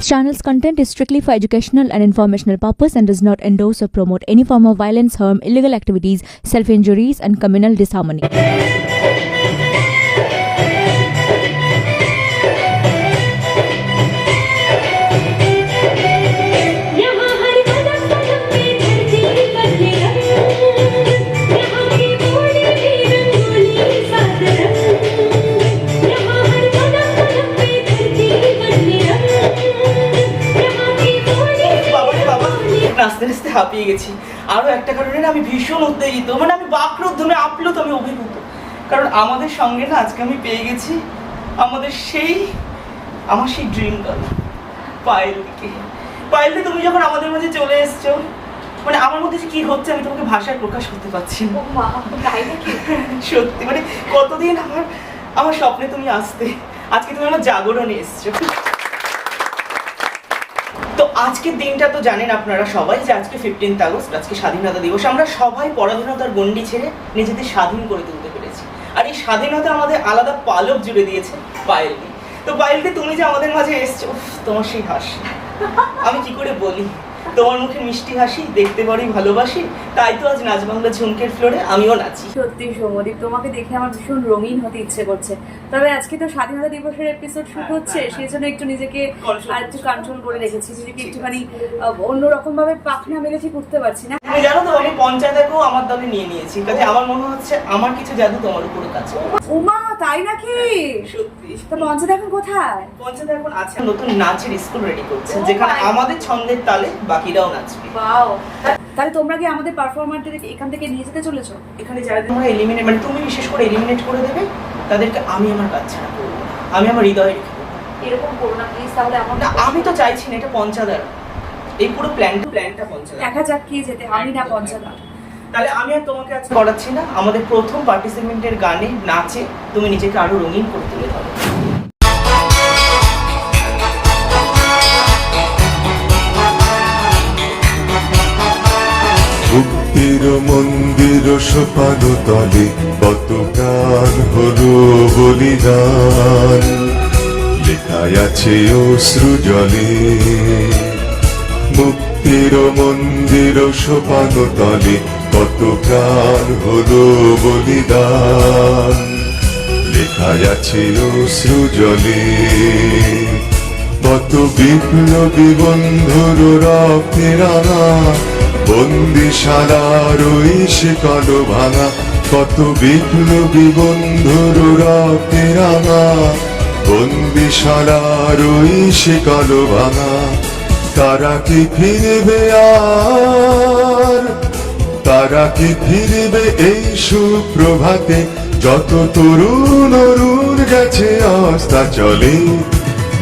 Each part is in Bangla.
channel's content is strictly for educational and informational purpose and does not endorse or promote any form of violence, harm, illegal activities, self-injuries, and communal disharmony. আস্তে আস্তে হাঁপিয়ে গেছি। আরও একটা কারণে না আমি ভীষণ উত্তেজিত, মানে আমি বাকরুদ্ধ, আমি আপ্লুত, আমি অভিভূত। কারণ আমাদের সঙ্গে না আজকে আমি পেয়ে গেছি আমার সেই ড্রিম গার্ল পায়েলকে। পায়েলকে তুমি যখন আমাদের মাঝে চলে এসছো, মানে আমার মধ্যে কি হচ্ছে আমি তোমাকে ভাষায় প্রকাশ করতে পারছি না। সত্যি মানে কতদিন আমার স্বপ্নে তুমি আসতে, আজকে তুমি আমার জাগরণে এসছো। তো আজকের দিনটা তো জানেন আপনারা সবাই যে আজকে 15 আগস্ট, আজকে স্বাধীনতা দিবস। আমরা সবাই পরাধীনতার গণ্ডি ছেড়ে নিজেদের স্বাধীন করে তুলতে পেরেছি। আর এই স্বাধীনতা আমাদের আলাদা পালক জুড়ে দিয়েছে পায়েলদি। তো পায়েলদি, তুমি যে আমাদের মাঝে এসছো, তোমার সেই হাসি আমি কি করে বলি। তোমার মুখে মিষ্টি হাসি দেখতে পারি ভালোবাসি, তাই তো আজ নাচ বাংলা ঝুমকের ফ্লোরে আমিও নাচি। সত্যি সৌমদীপ, তোমাকে দেখে আমার ভীষণ রঙিন হতে ইচ্ছে করছে। তবে আজকে তো স্বাধীনতা দিবসের এপিসোড শুট হচ্ছে, সেই জন্য একটু নিজেকে আর একটু কন্ট্রোল করে রেখেছি, নিজেকে একটুখানি অন্যরকম ভাবে পাখনা মেলে ঠিক উঠতে পারছি না। তুমি জানো তো আমি পঞ্চায়েতেও আমার দলে নিয়ে নিয়েছি, কাজে আমার মনে হচ্ছে আমার কিছু জাদু তোমার উপরে কাজ করে। ওমা, তাই নাকি? সত্যি। তো পঞ্চায়েত এখন কোথায়? পঞ্চায়েত এখন আছে নতুন নাচের স্কুল রেডি করছে, যেখানে আমাদের ছন্দের তালে বাকিরাও নাচবে। ওয়াও, তাহলে তোমরা কি আমাদের পারফরমারদের এখান থেকে নিয়ে যেতে চলেছো? এখানে যারা তোমরা এলিমিনেট, মানে তুমি বিশেষ করে এলিমিনেট করে দেবে, তাদেরকে আমি আমার কাজ ছাড়া করবো না, আমি আমার হৃদয়ে রেখে দেবো। এরকম করো না প্লিজ, তাহলে আমার না, আমি তো চাইছি না, এটা পঞ্চায়েত, এই পুরো প্ল্যানটা পঞ্চায়েত। দেখা যাক কি যেতে, আমি না পঞ্চায়েত। তাহলে আমি আর তোমাকে আজকে করাচ্ছি না, আমাদের প্রথম পার্টিসিপেন্টের গানে নাচে তুমি নিজেকে আরো রঙিন করে তুলে ধরো। মুক্তির মন্দির সোপান তলে কত প্রাণ হলো বলিদান, লেখায় আছে অশ্রু জলে। মুক্তির মন্দির সোপান তলে কত প্রাণ হলো বলিদান, লেখায় আছে অশ্রু জলে। কত বিপ্লবী বন্ধুর রক্তে রাঙা বন্দিশালার ওই শিকল ভাঙা, কত বিপ্লবী বন্ধুর রক্তে রাঙা বন্দিশালার ওই শিকল ভাঙা। তারা কি ফিরবে আর, তারা কি ফিরবে এই সুপ্রভাতে, যত তরুণ অরুণ গেছে আস্থা চলে।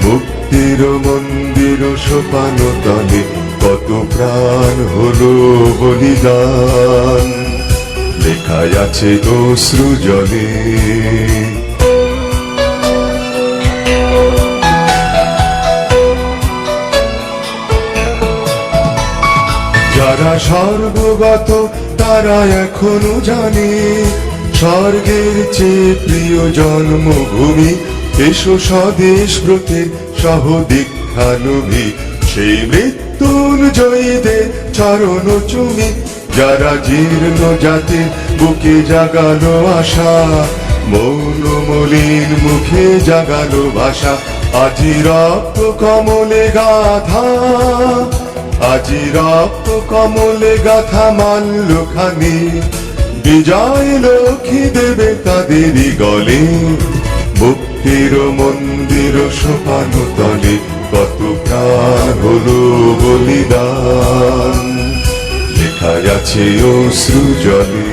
মুক্তির মন্দির সোপান তলে কত প্রাণ হলো বলিদান, লেখায় আছে অশ্রু জলে। যারা সর্বগত তারা এখনো জানে, স্বর্গের চেয়ে প্রিয় জন্মভূমি, এসো স্বদেশ ব্রতের সহ দীক্ষানবী। সেই মৃত্যুঞ্জয়ীদের চরণ চুমি, যারা জীর্ণ জাতির বুকে জাগালো আশা, মৌন মলিন মুখে জাগালো ভাষা। আজি রক্ত কমলে গাথা, আজি রক্ত কমলে গাথা মাল্যখানি, বিজয় লক্ষ্মী দেবে তাদেরই গলে। মুক্তির মন্দির সোপান তলে কত প্রাণ হলো বলিদান, লেখায় আছে অশ্রু জলে।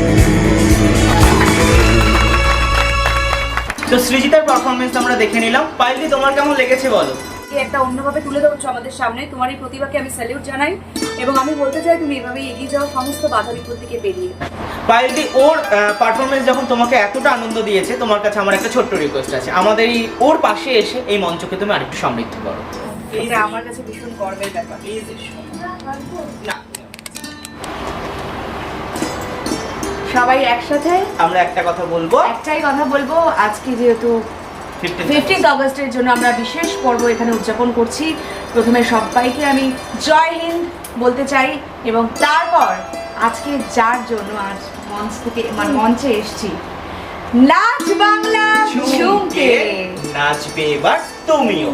তো সৃজিতার পারফরমেন্স আমরা দেখে নিলাম। পায়েলদি, তোমার কেমন লেগেছে বলো? একটা অন্যভাবে তুলে ধরছো আমাদের সামনে, তোমার এই প্রতিভাকে আমি স্যালিউট জানাই এবং আমি বলতে চাই তুমি এভাবেই এগিয়ে যাও সমস্ত বাধা বিপত্তিকে পেরিয়ে। পায়েলদি, ওর পারফরমেন্স যখন তোমাকে এতটা আনন্দ দিয়েছে, তোমার কাছে আমার একটা ছোট্ট রিকোয়েস্ট আছে, আমাদের এই ওর পাশে এসে এই মঞ্চকে তুমি আরেকটু সমৃদ্ধ করো। এটা আমার কাছে ভীষণ গর্বের ব্যাপার। প্লিজ এসো। না, সবাই একসাথে আমরা একটা কথা বলবো, একটাই কথা বলবো, আজকে যেহেতু 15th অগস্টের জন্য আমরা বিশেষ পর্ব এখানে উদযাপন করছি। প্রথমে সবাইকে আমি জয় হিন্দ বলতে চাই, এবং তারপর আজকে যার জন্য আজ মঞ্চ থেকে মঞ্চে এসেছি, নাচ বাংলা ঝুমকে নাচবে এবার তুমিও।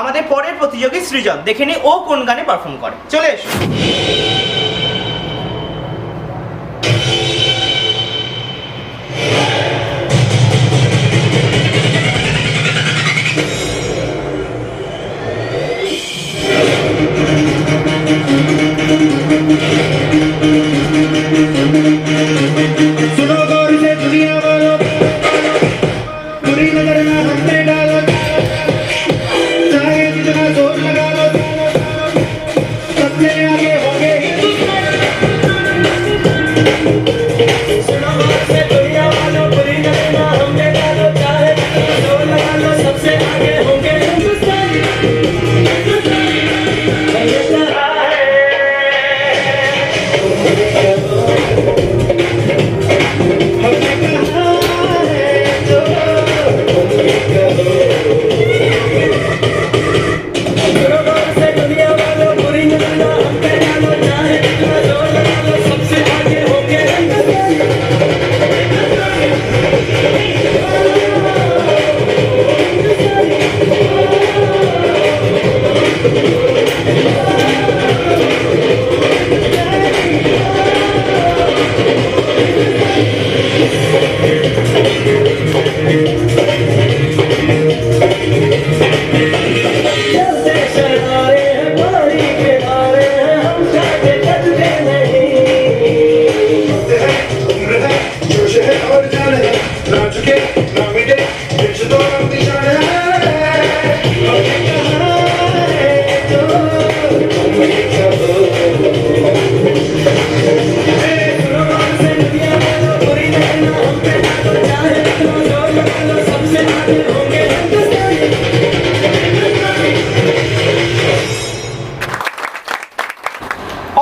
আমাদের পরের প্রতিযোগী সৃজন, দেখে নি ও কোন গানে পারফর্ম করে। চলে এসো। सुनो गौर से दुनिया वालों, बुरी नजर ना हम पे डालो, चाहे जितना जोर लगा लो, सबसे आगे होंगे हिंदुस्तान। सुनो गौर से दुनिया वालों, बुरी नजर ना हम पे डालो, चाहे जितना जोर लगा लो, सबसे आगे होंगे हिंदुस्तान।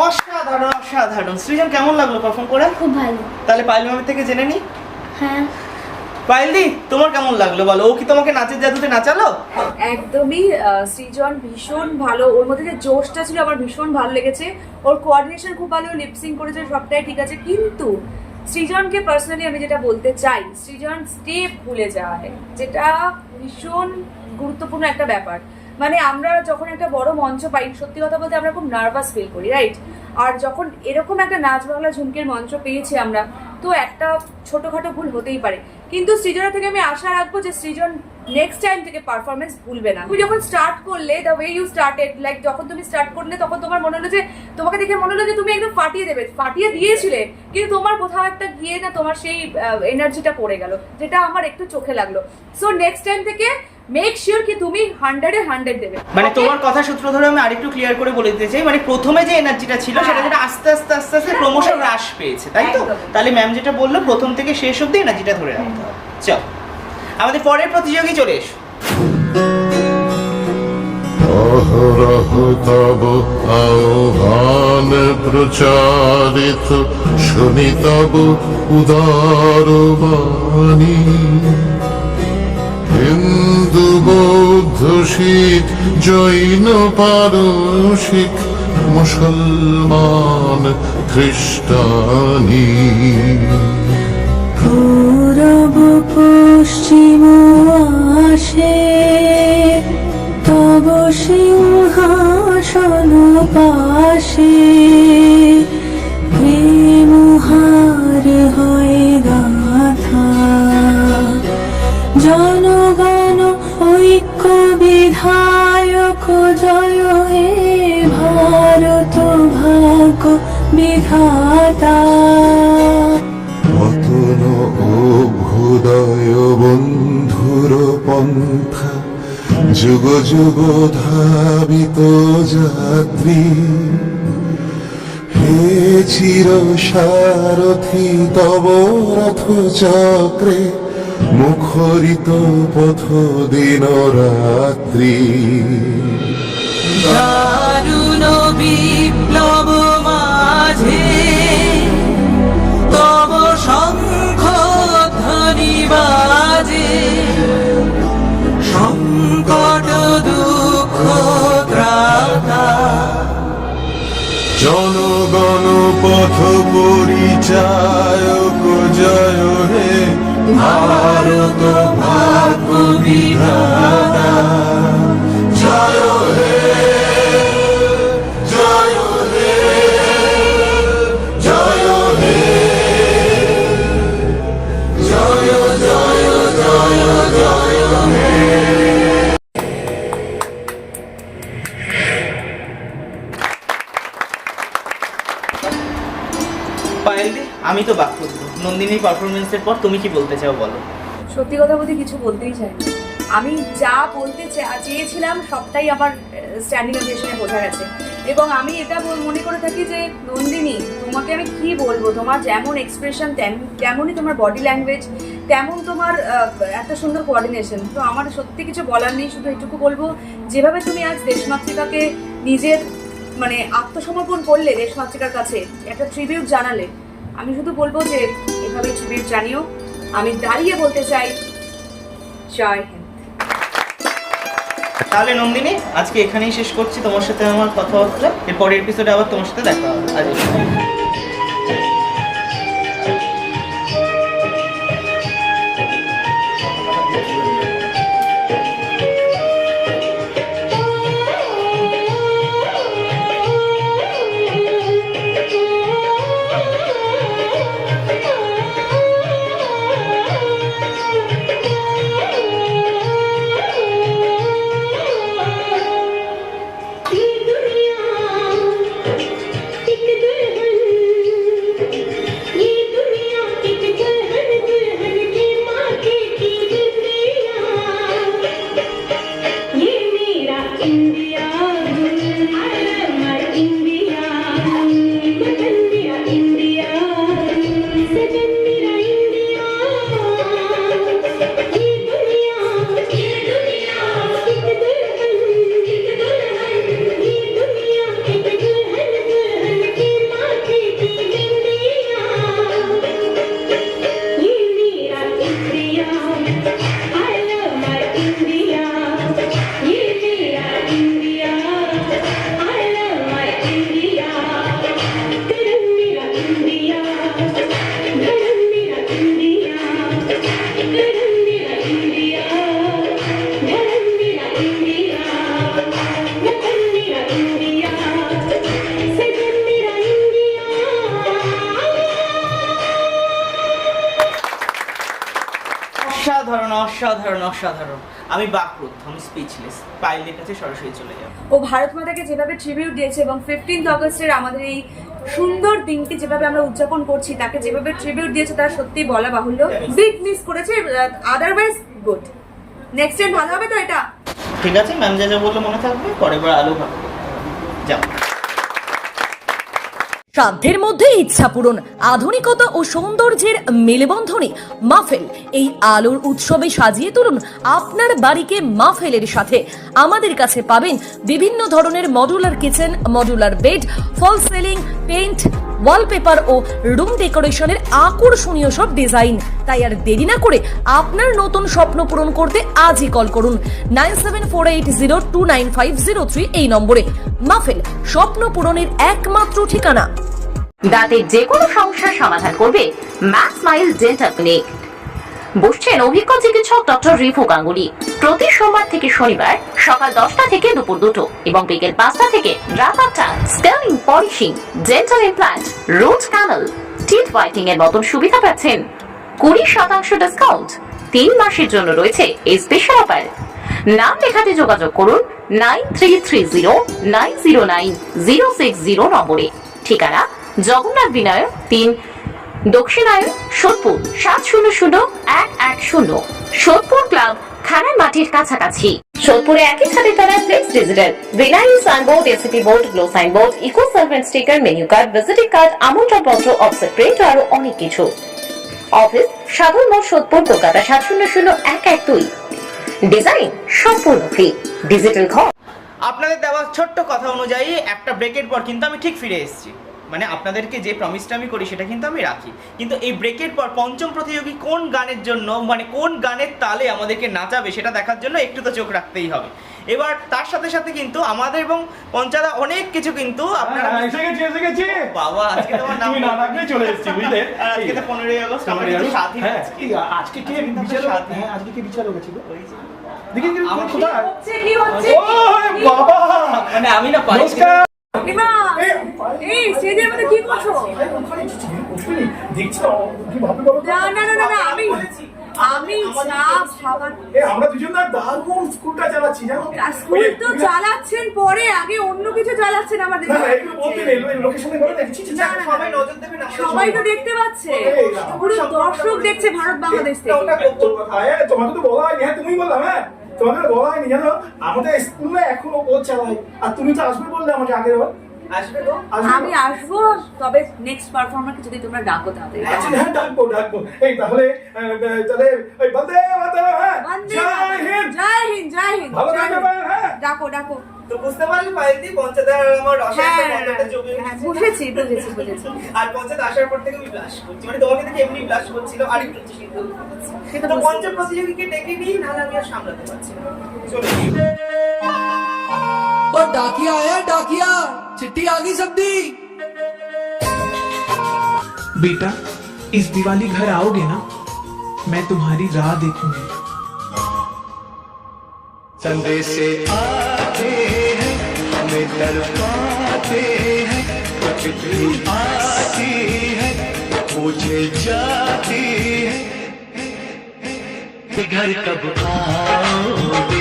অসাধারণ অসাধারণ। সৃজন, কেমন লাগলো পারফর্ম করে? খুব ভালো। তাহলে পায়েল ম্যামের থেকে জেনে নি। হ্যাঁ, পায়েল দি, তোমার কেমন লাগলো বলো? ও কি তোমাকে নাচের জাদুতে নাচালো? একদমই। সৃজন ভীষণ ভালো, ওর মধ্যে যে জোশটা ছিল আমার ভীষণ ভালো লেগেছে। ওর কোঅর্ডিনেশন খুব ভালো, লিপসিং করেছে, সবটাই ঠিক আছে। কিন্তু সৃজনকে পার্সোনালি আমি যেটা বলতে চাই, সৃজন স্টেপ ভুলে যায়, যেটা ভীষণ গুরুত্বপূর্ণ একটা ব্যাপার। মানে আমরা যখন একটা বড় মঞ্চ পাই, সত্যি কথা বলতে আমরা খুব নার্ভাস ফিল করি, রাইট? আর যখন এরকম একটা নাচ বাংলা ঝুমকের মঞ্চ পেয়েছি আমরা, তো একটা ছোটখাটো ভুল হতেই পারে। কিন্তু সৃজনের থেকে আমি আশা রাখবো যে সৃজন নেক্সট টাইম থেকে পারফরমেন্স ভুলবে না। তুমি যখন স্টার্ট করলে, the way you started, like যখন তুমি স্টার্ট করলে তখন তোমার মনে হলো যে, তোমাকে দেখে মনে হলো যে তুমি একদম ফাটিয়ে দেবে, ফাটিয়ে দিয়েছিলে, কিন্তু তোমার কোথাও একটা গিয়ে না তোমার সেই এনার্জিটা পড়ে গেল, যেটা আমার একটু চোখে লাগলো। সো নেক্সট টাইম থেকে মেক শিওর কি তুমি 100-এ 100 দেবে। মানে তোমার কথা সূত্র ধরে আমি আরেকটু ক্লিয়ার করে বলে দিতে চাই, মানে প্রথমে যে এনার্জিটা ছিল সেটা যেটা আস্তে আস্তে আস্তে আস্তে ক্রমশ হ্রাস পেয়েছে, তাই তো? তাহলে ম্যাম যেটা বললো, প্রথম থেকে শেষ অবধি এনার্জিটা ধরে রাখতে হবে। চল, আমাদের পরের প্রতিযোগী চলে এসো। অহরহ তব আহ্বান প্রচারিত, শুনি তব উদার বাণী। হিন্দু বৌদ্ধ শিখ জৈন পারসিক, মুসলমান খ্রিস্টানি। পূরব পশ্চিম আসে তব সিংহাসন পাশে, প্রেমহার হয় গাথা। জনগণ ঐক্য বিধায়ক জয় হে ভারত ভাগ্য বিধাতা। পতন অভ্যুদয় বন্ধুর পন্থা, যুগ যুগ ধাবিত যাত্রী। হে চির সারথি তব রথ চক্রে, মুখরিত পথ দিন রাত্রি। দারুণ বিপ্লব মাঝে তব শঙ্খ ধ্বনি বাজে সংকট দুঃখ ত্রাতা জনগণ পথ পরিচায়ক জয় হে ভারত ভাগ্য বিধাতা জয় হে জয় হে জয় হে জয় জয় জয় জয় হে পায়েলদি, আমি তো বাক্রুদ্ধ। নন্দিনীর পারফরমেন্সের পর তুমি কি বলতে চাও বলো। সত্যি কথা বলতে কিছু বলতেই চাই না। আমি যা বলতে চেয়েছিলাম সবটাই আমার স্ট্যান্ডিং ওভেশনে বোঝা গেছে। এবং আমি এটা মনে করে থাকি যে নন্দিনী, তোমাকে আমি কি বলবো, তোমার যেমন এক্সপ্রেশন তেমনই তোমার বডি ল্যাঙ্গুয়েজ, তেমন তোমার এত সুন্দর কোঅর্ডিনেশন। তো আমার সত্যি কিছু বলার নেই, শুধু এটুকু বলবো যেভাবে তুমি আজ দেশমাতৃকাকে নিজের মানে আত্মসমর্পণ করলে, দেশমাতৃকার কাছে একটা ট্রিবিউট জানালে, আমি শুধু বলবো যে এভাবে ট্রিবিউট জানিও। আমি দাঁড়িয়ে বলতে চাই জয় হিন্দ। তাহলে নন্দিনী, আজকে এখানেই শেষ করছি তোমার সাথে আমার কথাবার্তা। এর পরের এপিসোডে আবার তোমার সাথে দেখা হবে। আজ অসাধারণ অসাধারণ অসাধারণ। আমি বাকরুদ্ধ, আমি স্পিচলেস। পায়েলের কাছে সরাসরি চলে যাব। ও ভারত মাতাকে যেভাবে ট্রিবিউট দিয়েছে এবং 15th অগস্টের আমাদের এই সুন্দর দিনটি যেভাবে আমরা উদযাপন করছি, তাকে যেভাবে ট্রিবিউট দিয়েছে তার সত্যি বলা বাহুল্য। বিগ মিস করেছে, আদারওয়াইজ গুড। নেক্সট টাইম ভালো হবে তো এটা? ঠিক আছে, ম্যাম যা যা বললো মনে থাকবে। পরের বার আলো ভালো যাও। সাধ্যের মধ্যে ইচ্ছা পূরণ, আধুনিকতা ও সৌন্দর্যের মেলবন্ধনে মাহফিল। এই আলোর উৎসবে সাজিয়ে তুলুন আপনার বাড়িকে মাহফিলের সাথে। আমাদের কাছে পাবেন বিভিন্ন ধরনের মডুলার কিচেন, মডুলার বেড, ফল সিলিং, পেইন্ট, ওয়ালপেপার ও রুম ডেকোরেশনের আকর্ষণীয় সব ডিজাইন। তাই আর দেরি না করে আপনার নতুন স্বপ্ন পূরণ করতে আজই কল করুন 9748029503 এই নম্বরে। মাহফিল, স্বপ্ন পূরণের একমাত্র ঠিকানা। দাঁতের যে কোনো সমস্যার সমাধান করবে ম্যাক্স স্মাইল ডেন্টাল ক্লিনিক। বসছেন অভিজ্ঞ চিকিৎসক ডক্টর রিফু গাঙ্গুলি। প্রতি সোমবার থেকে শনিবার সকাল 10টা থেকে দুপুর 2টো এবং বিকেল 5টা থেকে রাত 8টা। স্টেলিং, polishing, dental implant, root canal, teeth whitening এর মতন সুবিধা পাচ্ছেন। 20% ডিসকাউন্ট। 3 মাসের জন্য রয়েছে এই স্পেশাল অফার। নাম লেখাতে যোগাযোগ করুন 9330909060 নম্বরে। ঠিকানা জগন্নাথ বিনায়ক 3, দক্ষিণায়ন, সোদপুর 700110, সোদপুর ক্লাব, খানার মাটির কাছাকাছি। সোদপুরে একই ছাদে তলায় flex digital, vinyl signboard, ACP board, glow signboard, eco solvent sticker, menu card, visiting card, আমন্ত্রণপত্র, অফসেট প্রিন্ট ও আরো অনেক কিছু। অফিস সাধন মোড়, সোদপুর, কলকাতা 700112। ডিজাইন সম্পূর্ণ ফ্রি। ডিজিটাল ঘর। আপনাদের দেওয়া ছোট্ট কথা অনুযায়ী একটা ব্রেকের পর কিন্তু আমি ঠিক ফিরে এসেছি। মানে আপনাদেরকে যে প্রমিসটা আমি করি সেটা কিন্তু আমি রাখি। কিন্তু এই ব্রেকের পর পঞ্চম প্রতিযোগী কোন গানের জন্য, মানে কোন গানের তালে আমাদেরকে নাচাবে সেটা দেখার জন্য একটু তো চোখ রাখতেই হবে। এবার তার সাথে সাথে কিন্তু আমাদের এবং পঞ্চাদা অনেক কিছু কিন্তু আপনারা এসে গেছি বাবা আজকে তোমার নাম তুমি না ডাকলে চলে এসেছি বুঝলে। আর আজকে তো 15ই আগস্ট, আমাদের কিন্তু সাথী হ্যাঁ, আজকে। আজকে কে বিচারক? হ্যাঁ, আজকে কে বিচারক ছিল? দেখি আমার কোথায়? কি হচ্ছে ওরে বাবা, মানে আমি না পারি নমস্কার। এমা, এই স্টেজের মধ্যে কি করছো? দেখছো কি ভাবে বলো তো? না না না না না, আমি চা খাবার আমরা দুজন না দারুণ স্কুলটা চালাচ্ছি জানো। স্কুল তো চালাচ্ছেন, পরে আগে অন্য কিছু চালাচ্ছেন আমাদের। না এগুলো বলতে নেই, লোকেশনে বলে দেখছি। না, না, সবাই নজর দেবে না, সবাই তো দেখতে পাচ্ছে, পুরো দর্শক দেখছে ভারত বাংলাদেশ থেকে। ওটা তোর কথা, তোমাকে তো বলা হয়নি। হ্যাঁ তুমি বললাম, হ্যাঁ তোমাকে তো বলা হয়নি জানো। আমাদের স্কুলে এখনো ও চালাই, আর তুমি তো আসবে বললে আমাকে আগের বার। আসবে তো? আমি আসবো, তবে নেক্সট পারফর্মারকে যদি তোমরা ডাকো তাহলে। আচ্ছা হ্যাঁ ডাকবো। এই তাহলে ওই বন্দে মাতরম, হ্যাঁ জয় হিন্দ। জয় হিন্দ, জয় হিন্দ। ভালো থাকবে, হ্যাঁ ডাকো ডাকো। তো বুঝতে পারলি পাইলদি পঞ্চাদার আমার রসায়ন হ্যাঁ বন্ধটা জমে হ্যাঁ, গেছে। বুঝেছি বুঝেছি। আর পঞ্চায়েত আসার পর থেকে আমি ব্লাশ করছি, মানে তোমাকে দেখে এমনি ব্লাশ করছিল, আরেকটু সেটা তো বুঝতে- পঞ্চায়েত প্রতিযোগীকে ডেকে নিই, নাহলে আমি আর সামলাতে পারছি না। চলে ओ डाकिया आया डाकिया, चिट्ठी आ गई सब दी। बेटा इस दिवाली घर आओगे ना, मैं तुम्हारी राह देखूंगी। संदेशे आते हैं हमें तड़पाते हैं, चिट्ठी आती है पूछे जाती है, घर कब आओगे,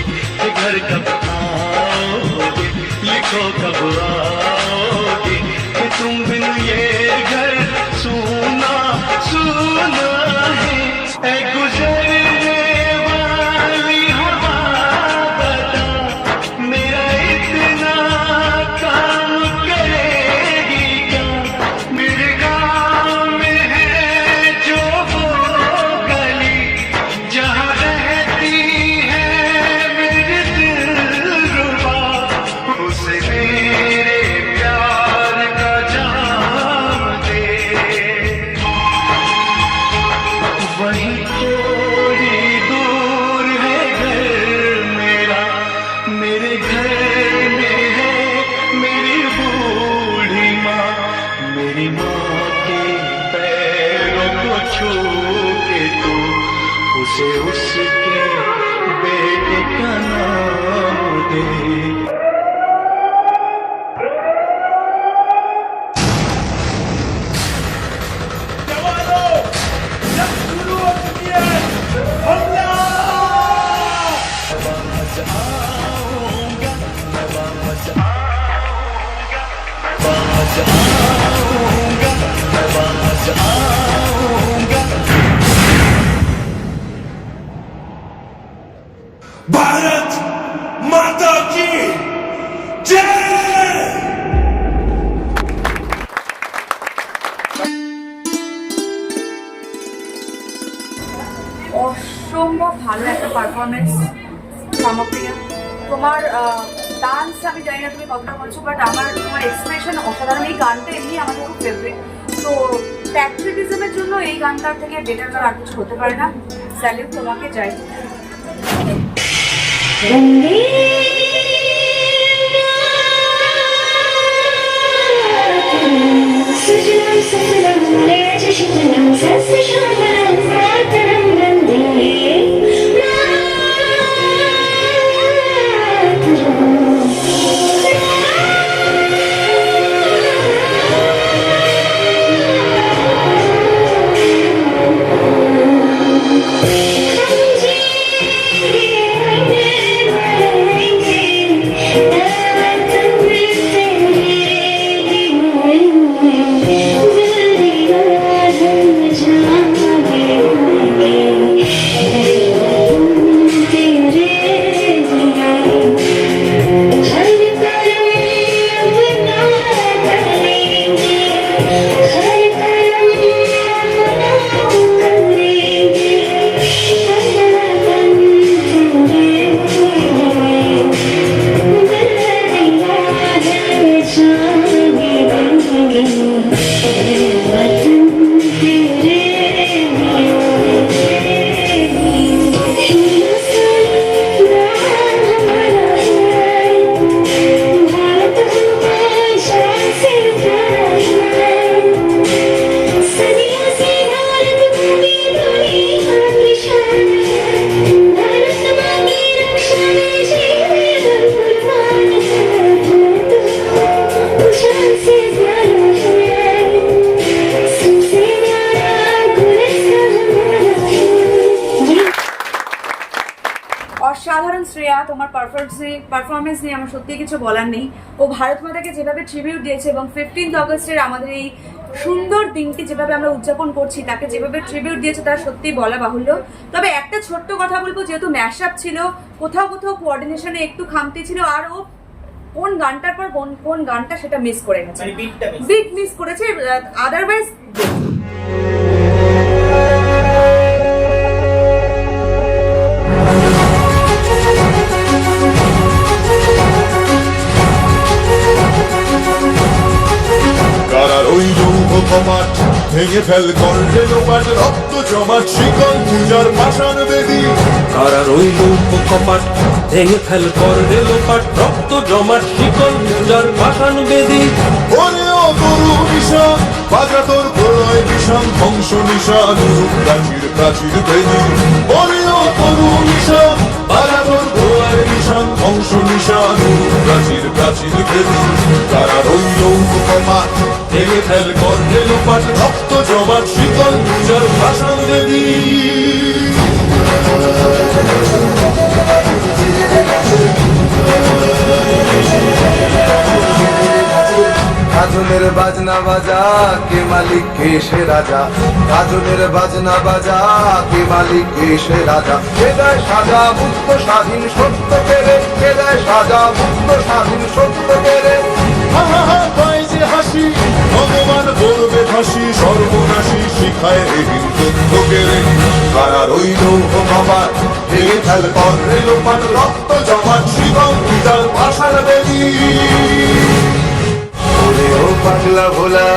घर कब आओगे, लिखो कब आओगे, कि तुम बिन ये घर सुना सुना है। ऐ गुजरने वाली हवा बता, मेरा इतना काम करेगी क्या, मेरे गाँव में है जो वो गली, जहाँ रहती है मेरी दिलरुबा, उसे मेरे प्यार का जाम दे। वही थोड़ी दूर है घर मेरा, मेरे घर में है मेरी बूढ़ी माँ, मेरी माँ के पैरों को छू के तू उसे उसके बेटे का नाम दे। भारत माता की जय। অসম্ভব ভালো একটা পারফরমেন্স সামপ্রিয়া। তোমার ডান্স আমি জানি না তুমি কতটা করছো, বাট আমার তোমার এক্সপ্রেশন অসাধারণ। এই গানটা এমনি আমাদের খুব ফেভারিট, তো প্যাট্রিয়টিজমের জন্য এই গানটার থেকে বেটার গান আর কিছু হতে পারে না। স্যালিউট তোমাকে, চাই। অসাধারণ শ্রেয়া, তোমার পারফরমেন্স নিয়ে আমার সত্যি কিছু বলার নেই। ও ভারত মাতাকে যেভাবে ট্রিবিউট দিয়েছে এবং 15th অগস্টের আমাদের এই সুন্দর দিনটি যেভাবে আমরা উদযাপন করছি, তাকে যেভাবে ট্রিবিউট দিয়েছে তার সত্যি বলা বাহুল্য। তবে একটা ছোট্ট কথা বলবো, যেহেতু ম্যাশ আপ ছিল, কোথাও কোথাও কোঅর্ডিনেশনে একটু খামতি ছিল, আর ও কোন গানটার পর কোন গানটা সেটা মিস করে গেছে, বিট মিস করেছে, আদারওয়াইজ কারার ওই লৌহ কপাট ভেঙে ফেল করলে লোপাট রক্ত জমাট শিকল পূজার পাষাণ বেদী। কারার ওই লৌহ কপাট ভেঙে ফেল করলে লোপাট রক্ত জমাট শিকল পূজার পাষাণ বেদী। ওরে ও তরু নিশান বাজা তোর প্রলয় বিষান ধ্বংস নিশান প্রাচীর প্রাচীর বেদী। ওরে ও তরু নিশান বাজা তোর প্রলয় বিষান ধ্বংস নিশান প্রাচীর প্রাচীর বেদী। কারার ওই লৌহ কপাট ভেঙে ফেল করলে লোপাট রক্ত জমাট শিকল পূজার পাষাণ বেদী। কাজলের বাজনা বাজা কে মালিক কে সে রাজা, কাজলের বাজনা বাজা কে মালিক কে সে রাজা। কে দেয় সাজা মুক্ত স্বাধীন সত্য পেরে, কে দেয় সাজা মুক্ত স্বাধীন সত্য পেরে। পায় যে হাসি ভগবান করবে ফাঁসি সর্বনাশী শিখায় এহীন তথ্য কেড়ে। কারার ওই লৌহ কপাট ভেঙে ফেল করলে লোপাট রক্ত জমাট শিকল পূজার পাষাণ বেদী। ওরে ও পাগলা ভোলা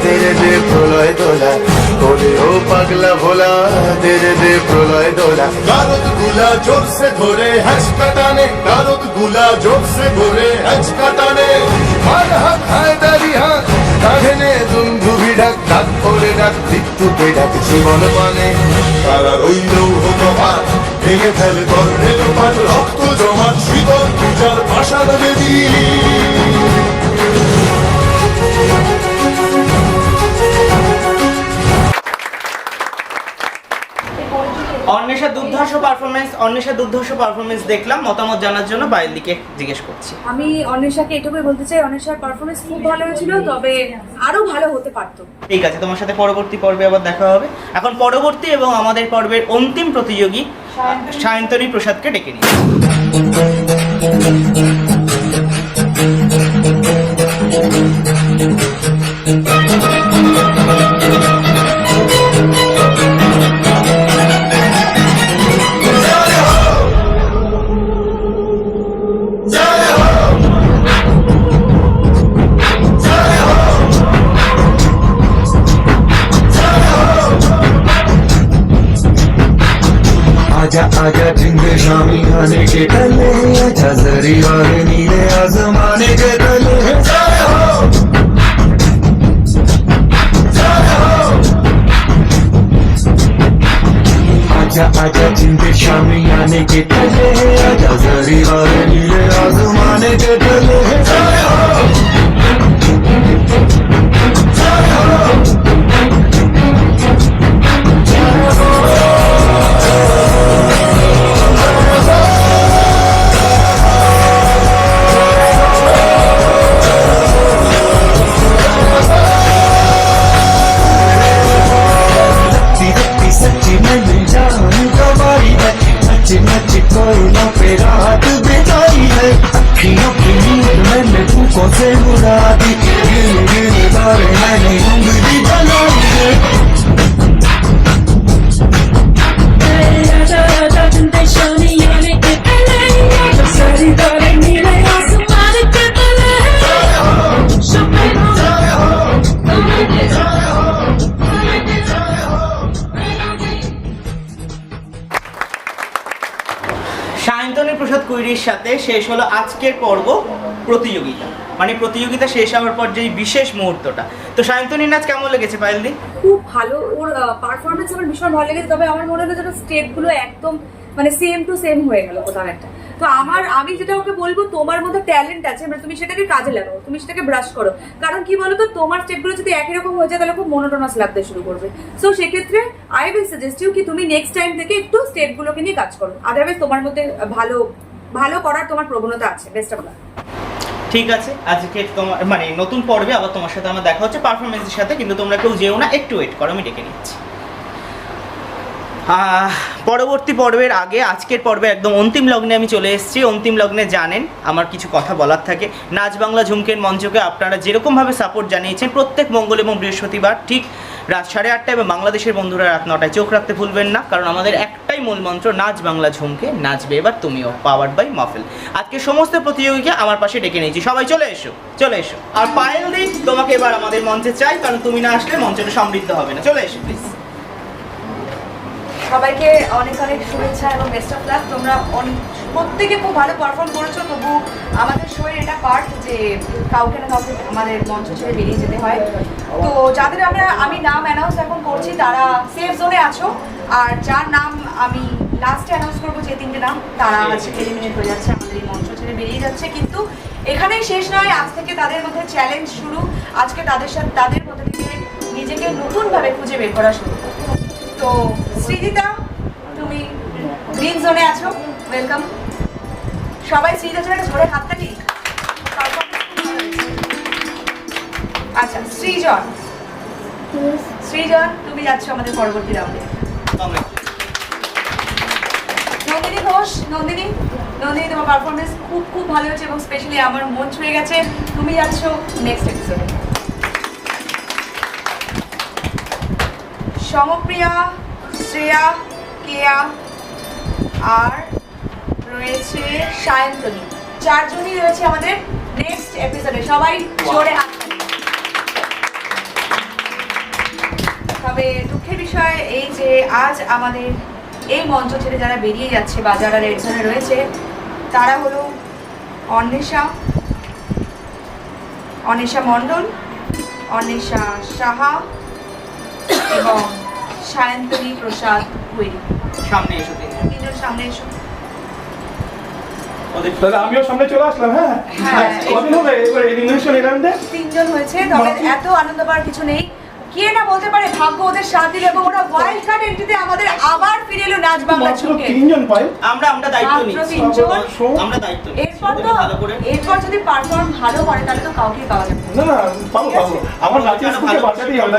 তেরে দে প্রলয় দোলা, ওরে ও পাগলা ভোলা তেরে দে প্রলয় দোলা। গারদ গুলা জোর সে ধরে হ্যাচকা টানে, গারদ গুলা জোর সে ধরে হ্যাচকা টানে। আর হাত হায়দারি হাত কাঁধেনে দুন্দুভি ডাক, ডাক করে ডাক মৃত্যুকে ডাক জীবন মানে। কারার ওই লৌহ কপাট ভেঙে ফেল করলে লোপাট রক্ত জমাট শিকল পূজার পাষাণ বেদী। অন্বেষা দুর্ধর্ষ পারফরমেন্স দেখলাম, মতামত জানার জন্য পায়েলদিকে জিজ্ঞেস করছি। আমি অন্বেষাকে এটুকুই বলতে চাই, অন্বেষার পারফরমেন্স খুব ভালো হয়েছিল, তবে আরো ভালো হতে পারতো। ঠিক আছে, তোমার সাথে পরবর্তী পর্বে আবার দেখা হবে। এখন পরবর্তী এবং আমাদের পর্বের অন্তিম প্রতিযোগী সায়ন্তনী প্রসাদকে ডেকে নিই। आजा आजा जिंदे शामी आने के तले, आजा जरी वाले नीले आसमाने के तले। आजा आजा जिंदे शामी आने के तले, आजा जरी वाले नीले आसमाने के तले। सच्ची में मिल जाऊं तुम्हारी है, नच नच कोयलों पे रात बिताई है। अखियों की नींद मैंने फूकों से उड़ा दी, गिर गिर तारे मैंने उंगली जलाई है। आजा आजा जिंदे शामी आने के पहले, आजा सारी तारे नीले आसमान के तले। সায়ন্তনী প্রসাদ কুইরির সাথে শেষ হলো আজকের পর্ব প্রতিযোগিতা, মানে প্রতিযোগিতা শেষ হওয়ার পর যেই বিশেষ মুহূর্তটা। তো সায়ন্তনীর নাচ কেমন লেগেছে পায়েলদি? খুব ভালো, ওর পারফরমেন্স আমার ভীষণ ভালো লেগেছে। তবে আমার মনে হলো যেন স্টেপগুলো একদম মানে সেম টু সেম হয়ে গেল কোথাও একটা। তো আমি যেটা ওকে বলবো, তোমার মধ্যে ট্যালেন্ট আছে, মানে তুমি সেটাকে কাজে লাগাও, তুমি সেটাকে ব্রাশ করো। কারণ কি বলতো, তোমার স্টেপগুলো যদি একই রকম হয়ে যায় তাহলে খুব মোনোটোনাস লাগতে শুরু করবে। সো সেক্ষেত্রে আই উইল সাজেস্ট ইউ কি তুমি নেক্সট টাইম থেকে একটু স্টেপগুলোকে নিয়ে কাজ করো। আদারওয়াইজ তোমার মধ্যে ভালো করার তোমার প্রবণতা আছে। Best of luck. ঠিক আছে, আজকে তোমার মানে নতুন পর্বে আবার তোমার সাথে আমার দেখা হচ্ছে পারফরমেন্সের সাথে, কিন্তু তোমরা কেউ যেও না, একটু ওয়েট করো, আমি ডেকে নিচ্ছি। পরবর্তী পর্বের আগে আজকের পর্বে একদম অন্তিম লগ্নে আমি চলে এসেছি। অন্তিম লগ্নে জানেন আমার কিছু কথা বলার থাকে। নাচ বাংলা ঝুমকের মঞ্চকে আপনারা যেরকমভাবে সাপোর্ট জানিয়েছেন প্রত্যেক মঙ্গল এবং বৃহস্পতিবার ঠিক রাত 8:30 এবং বাংলাদেশের বন্ধুরা রাত 9টায় চোখ রাখতে ভুলবেন না, কারণ আমাদের একটাই মূল মন্ত্র, নাচ বাংলা ঝুমকে, নাচবে এবার তুমিও, পাওয়ার্ড বাই মাহফিল। আজকে সমস্ত প্রতিযোগীকে আমার পাশে ডেকে নিয়েছি, সবাই চলে এসো, চলে এসো। আর পায়েল দি, তোমাকে এবার আমাদের মঞ্চে চাই, কারণ তুমি না আসলে মঞ্চটা সমৃদ্ধ হবে না। চলে এসো প্লিজ। সবাইকে অনেক অনেক শুভেচ্ছা এবং বেস্ট অফ লাক। তোমরা প্রত্যেকে খুব ভালো পারফর্ম করেছো, তবু আমাদের শোয়ের এটা পার্ট যে কাউকে না কাউকে আমাদের মঞ্চ ছেড়ে বেরিয়ে যেতে হয়। তো যাদের আমি নাম অ্যানাউন্স এখন করছি তারা সেফ জোনে আছো, আর যার নাম আমি লাস্টে অ্যানাউন্স করবো যে 3টে নাম, তারা আজকে এলিমিনেট হয়ে যাচ্ছে, আমাদের এই মঞ্চ ছেড়ে বেরিয়ে যাচ্ছে। কিন্তু এখানেই শেষ নয়, আজ থেকে তাদের মধ্যে চ্যালেঞ্জ শুরু। আজকে তাদের মধ্যে থেকে নিজেকে নতুনভাবে খুঁজে বের করা শুরু। তো সৃজিতা, তুমি গ্রিন জোনে আছো, ওয়েলকাম। সবাই সৃজিতার জন্য একটা জোরে হাততালি। আচ্ছা, সৃজন তুমি যাচ্ছ আমাদের পরবর্তী রাউন্ডে। নন্দিনী ঘোষ, নন্দিনী তোমার পারফরমেন্স খুব ভালো হয়েছে এবং স্পেশালি আমার মন ছুঁয়ে গেছে। তুমি যাচ্ছ নেক্সট এপিসোডে। সমপ্রিয়া, শ্রেয়া, কেয়া আর রয়েছে সায়ন্তনী, 4 জনই রয়েছে আমাদের নেক্সট এপিসোডে। সবাই জোরে হাত তালি। তবে দুঃখের বিষয় এই যে আজ আমাদের এই মঞ্চ ছেড়ে যারা বেরিয়ে যাচ্ছে বা যারা রেড জোনে রয়েছে তারা হলো অন্বেষা মণ্ডল, অন্বেষা সাহা এবং সায়ন্তনী প্রসাদ হুইরি। সামনে এসো, তিনজন সামনে এসো। আমিও সামনে চলে আসলাম। হ্যাঁ, 3জন হয়েছে, তবে এত আনন্দ পাওয়ার কিছু নেই। কে না বলতে পারে ভাগ্য ওদের সাথ দিল এবং ওরা ওয়াইল্ড কার্ড এন্ট্রিতে আমাদের আবার ফিরে এলো নাচ বাংলা ঝুমকে। 3জন পাই, আমরা দায়িত্ব নিচ্ছি, আমরা দায়িত্ব নিচ্ছি। এরপর যদি পারফর্ম ভালো করে তাহলে তো কাউকেই পাওয়া যাবে না। পাবো আমার নাচের স্কুলে বাচ্চাতেই হবে না,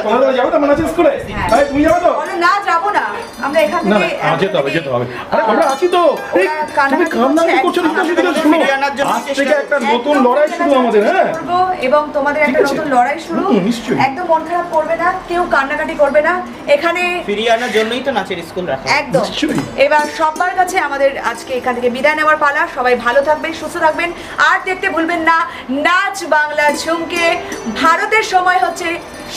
তোমরা যাবে তো আমার নাচের স্কুলে? আরে তুমি যাবে তো? বলো না, যাবো না, আমরা এখান থেকে যেতে হবে। আরে আমরা আছি তো। তুমি কান্না করছো না, শুনো, আজ থেকে একটা নতুন লড়াই শুরু আমাদের। হ্যাঁ, এবং তোমাদের একটা নতুন লড়াই শুরু। একদম মন খারাপ করবে না, কেউ কান্নাকাটি করবে না। এখানে ফিরিয়ে আনার জন্যই তো নাচের স্কুল রাখা। একদম। এবার সবার কাছে আমাদের আজকে এখান থেকে বিদায় নেওয়ার পালা। সবাই ভালো থাকবেন, সুস্থ থাকবেন, আর দেখতে ভুলবেন না নাচ বাংলা ঝুমকে। ভারতের সময় হচ্ছে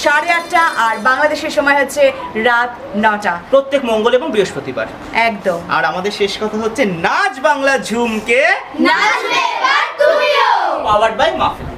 8:30 আর বাংলাদেশের সময় হচ্ছে রাত 9টা, প্রত্যেক মঙ্গল এবং বৃহস্পতিবার। একদম। আর আমাদের শেষ কথা হচ্ছে নাচ বাংলা ঝুমকে, নাচবে এবার তুমিও, পাওয়ার্ড বাই মাহফিল।